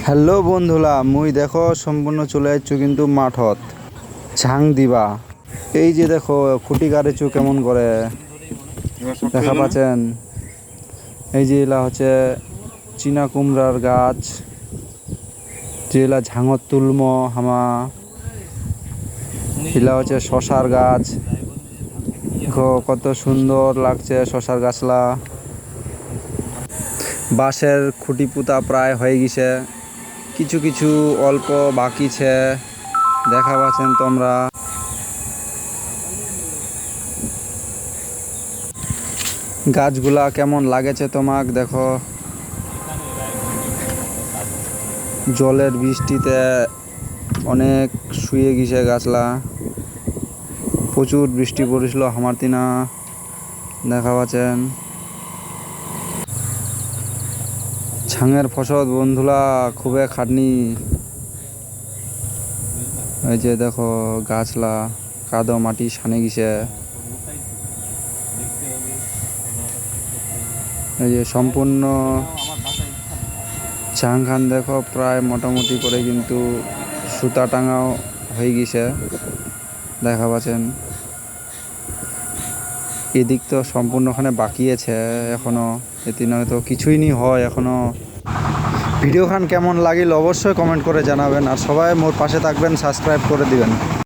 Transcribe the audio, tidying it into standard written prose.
Hello বন্ধুরা, মুই দেখো সম্পূর্ণ চলে যাচ্ছ কিন্তু মাঠত ঝাং দিবা। এই যে দেখো খুঁটি গাড়িছু কেমন করে দেখা পাচ্ছেন। এই যে এলা হচ্ছে চীনা কুমড়ার গাছ, যে এলা ঝাঙত তুলম হামা। এলা হচ্ছে শশার গাছ, দেখো কত সুন্দর লাগছে শশার গাছলা। বাঁশের খুঁটি পুতা প্রায় হয়ে গেছে, কিছু কিছু অল্প বাকিছে, দেখা পাচ্ছেন তোমরা। গাছগুলা কেমন লাগেছে তোমাক দেখো, জলের বৃষ্টিতে অনেক শুয়ে গেছে গাছলা। প্রচুর বৃষ্টি পড়েছিল আমার তিনা, দেখা পাচ্ছেন। ঝাঙের ফসল বন্ধুরা খুবই খাটনি। এই যে দেখো গাছলা কাদো মাটি সানে গেছে। এই যে সম্পূর্ণ ঝাং খান দেখো প্রায় মোটামুটি করে কিন্তু সুতা টাঙাও হয়ে গেছে, দেখা পাচ্ছেন। এদিক তো সম্পূর্ণখানে বাকি আছে এখনো, এতে নয়তো কিছুই নি হয় এখনো। ভিডিও খান কেমন লাগিল অবশ্যই কমেন্ট করে জানাবেন, আর সবাই মোর পাশে থাকবেন, সাবস্ক্রাইব করে দিবেন।